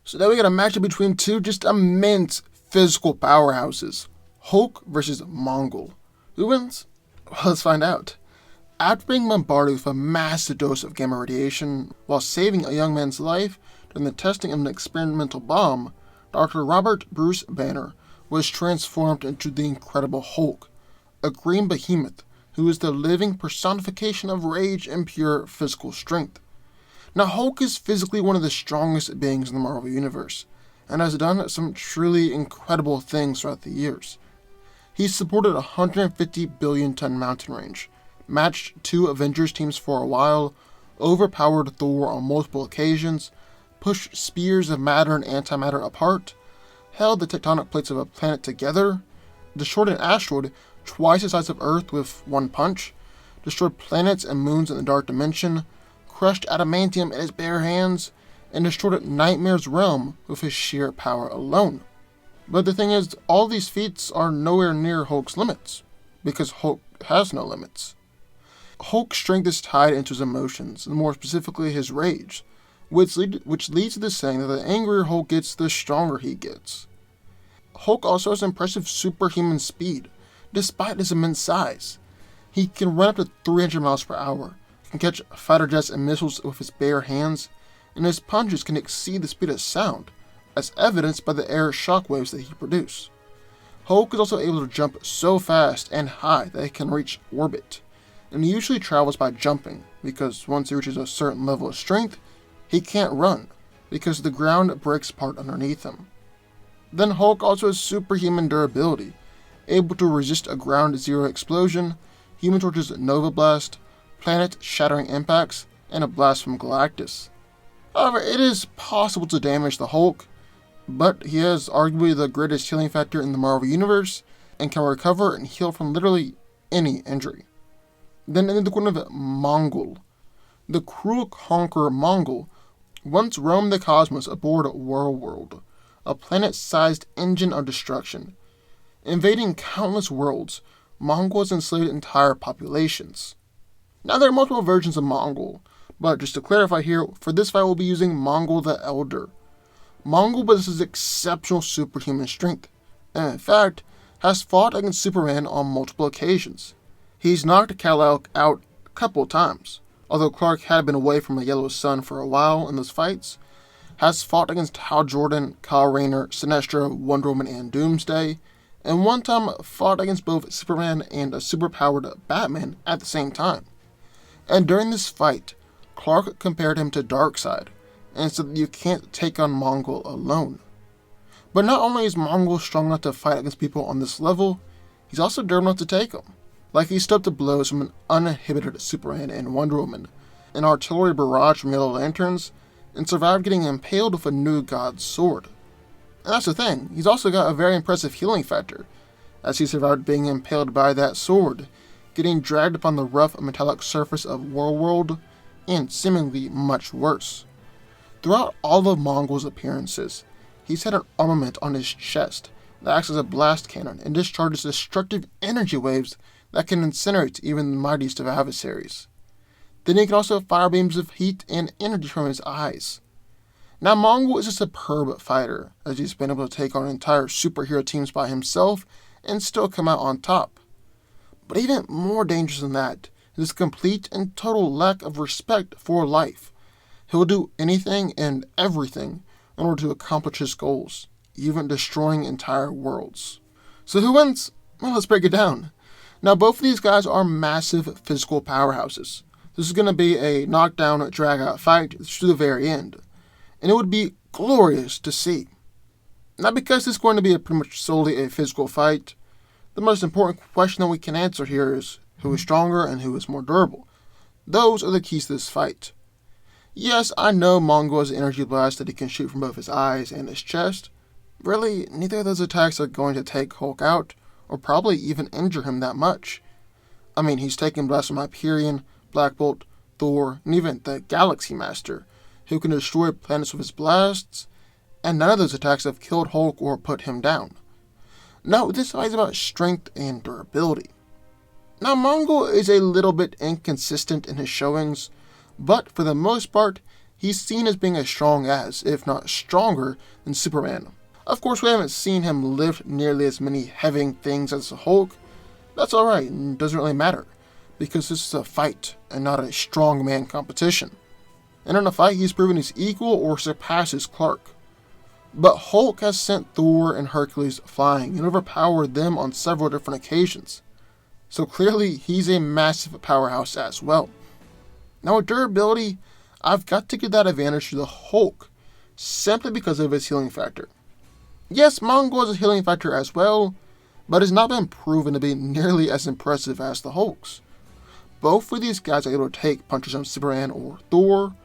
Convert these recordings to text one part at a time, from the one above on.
So now we got a matchup between two just immense physical powerhouses, Hulk versus Mongul. Who wins? Well, let's find out. After being bombarded with a massive dose of gamma radiation while saving a young man's life during the testing of an experimental bomb, Dr. Robert Bruce Banner was transformed into the Incredible Hulk, a green behemoth who is the living personification of rage and pure physical strength. Now, Hulk is physically one of the strongest beings in the Marvel Universe, and has done some truly incredible things throughout the years. He's supported a 150 billion ton mountain range, matched two Avengers teams for a while, overpowered Thor on multiple occasions, pushed spears of matter and antimatter apart, held the tectonic plates of a planet together, destroyed an asteroid twice the size of Earth with one punch, destroyed planets and moons in the Dark Dimension, crushed adamantium in his bare hands, and destroyed Nightmare's realm with his sheer power alone. But the thing is, all these feats are nowhere near Hulk's limits, because Hulk has no limits. Hulk's strength is tied into his emotions, and more specifically his rage, which leads to the saying that the angrier Hulk gets, the stronger he gets. Hulk also has impressive superhuman speed, despite his immense size. He can run up to 300 miles per hour, can catch fighter jets and missiles with his bare hands, and his punches can exceed the speed of sound, as evidenced by the air shockwaves that he produces. Hulk is also able to jump so fast and high that he can reach orbit, and he usually travels by jumping, because once he reaches a certain level of strength, he can't run, because the ground breaks apart underneath him. Then Hulk also has superhuman durability, able to resist a ground zero explosion, Human Torch's Nova Blast, planet-shattering impacts, and a blast from Galactus. However, it is possible to damage the Hulk, but he has arguably the greatest healing factor in the Marvel Universe, and can recover and heal from literally any injury. Then in the corner of Mongul. The cruel conqueror Mongul once roamed the cosmos aboard World, a planet-sized engine of destruction. Invading countless worlds, Mongul has enslaved entire populations. Now there are multiple versions of Mongul, but just to clarify here, for this fight we'll be using Mongul the Elder. Mongul possesses exceptional superhuman strength, and in fact, has fought against Superman on multiple occasions. He's knocked Kal-El out a couple of times, although Clark had been away from the Yellow Sun for a while in those fights, has fought against Hal Jordan, Kyle Rayner, Sinestro, Wonder Woman, and Doomsday, and one time fought against both Superman and a superpowered Batman at the same time. And during this fight, Clark compared him to Darkseid, and said that you can't take on Mongul alone. But not only is Mongul strong enough to fight against people on this level, he's also durable enough to take them. Like he stood up to blows from an uninhibited Superman and Wonder Woman, an artillery barrage from Yellow Lanterns, and survived getting impaled with a new god's sword. And that's the thing, he's also got a very impressive healing factor, as he survived being impaled by that sword, getting dragged upon the rough metallic surface of World, and seemingly much worse. Throughout all of Mongul's appearances, he's had an armament on his chest that acts as a blast cannon and discharges destructive energy waves that can incinerate even the mightiest of adversaries. Then he can also fire beams of heat and energy from his eyes. Now Mongul is a superb fighter, as he's been able to take on entire superhero teams by himself and still come out on top. But even more dangerous than that is his complete and total lack of respect for life. He'll do anything and everything in order to accomplish his goals, even destroying entire worlds. So who wins? Well, let's break it down. Now both of these guys are massive physical powerhouses. This is going to be a knockdown, drag-out fight to the very end, and it would be glorious to see. Not because this is going to be pretty much solely a physical fight. The most important question that we can answer here is who is stronger and who is more durable. Those are the keys to this fight. Yes, I know Mongul has an energy blast that he can shoot from both his eyes and his chest. Really, neither of those attacks are going to take Hulk out, or probably even injure him that much. I mean, he's taken blasts from Hyperion, Black Bolt, Thor, and even the Galaxy Master, who can destroy planets with his blasts, and none of those attacks have killed Hulk or put him down. No, this fight is about strength and durability. Now, Mongul is a little bit inconsistent in his showings, but for the most part, he's seen as being as strong as, if not stronger, than Superman. Of course, we haven't seen him lift nearly as many heavy things as the Hulk. That's alright, and doesn't really matter, because this is a fight and not a strongman competition. And in a fight, he's proven he's equal or surpasses Clark. But Hulk has sent Thor and Hercules flying and overpowered them on several different occasions. So clearly, he's a massive powerhouse as well. Now with durability, I've got to give that advantage to the Hulk, simply because of his healing factor. Yes, Mongul has a healing factor as well, but has not been proven to be nearly as impressive as the Hulk's. Both of these guys are able to take punches on Superman or Thor,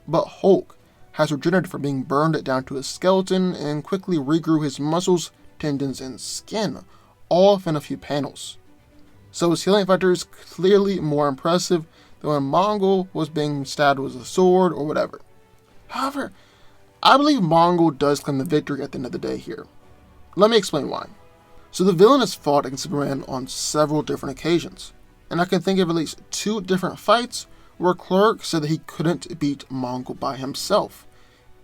but Hulk has regenerated from being burned down to a skeleton and quickly regrew his muscles, tendons, and skin, all within a few panels. So his healing factor is clearly more impressive than when Mongul was being stabbed with a sword or whatever. However, I believe Mongul does claim the victory at the end of the day here. Let me explain why. So the villain has fought against Superman on several different occasions, and I can think of at least 2 different fights where Clark said that he couldn't beat Mongul by himself,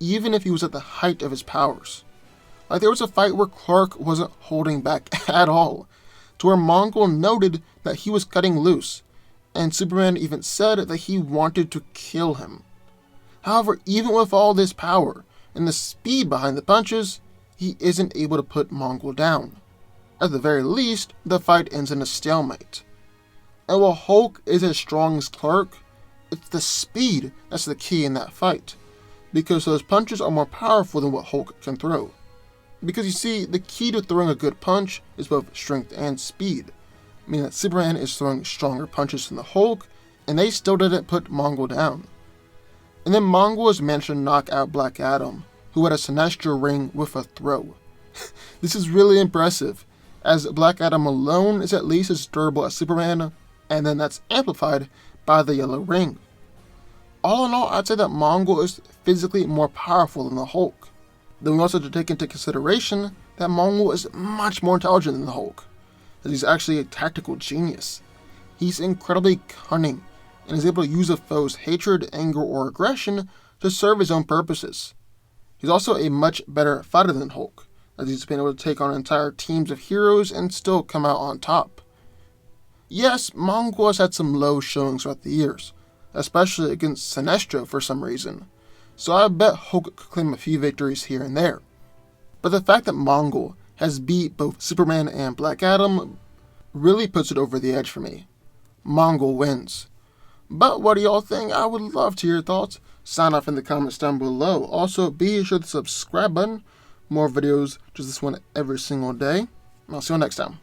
even if he was at the height of his powers. Like there was a fight where Clark wasn't holding back at all, to where Mongul noted that he was cutting loose, and Superman even said that he wanted to kill him. However, even with all this power and the speed behind the punches, he isn't able to put Mongul down. At the very least, the fight ends in a stalemate. And while Hulk is as strong as Clark, it's the speed that's the key in that fight, because those punches are more powerful than what Hulk can throw. Because you see, the key to throwing a good punch is both strength and speed, meaning that Superman is throwing stronger punches than the Hulk, and they still didn't put Mongul down. And then Mongul has managed to knock out Black Adam, who had a Sinestro ring with a throw. This is really impressive, as Black Adam alone is at least as durable as Superman, and then that's amplified by the yellow ring. All in all, I'd say that Mongul is physically more powerful than the Hulk. Then we also have to take into consideration that Mongul is much more intelligent than the Hulk, as he's actually a tactical genius. He's incredibly cunning, and is able to use a foe's hatred, anger, or aggression to serve his own purposes. He's also a much better fighter than Hulk, as he's been able to take on entire teams of heroes and still come out on top. Yes, Mongul has had some low showings throughout the years, especially against Sinestro for some reason, so I bet Hulk could claim a few victories here and there. But the fact that Mongul has beat both Superman and Black Adam really puts it over the edge for me. Mongul wins. But what do y'all think? I would love to hear your thoughts. Sign off in the comments down below. Also, be sure to subscribe button. More videos, just this one every single day. I'll see you next time.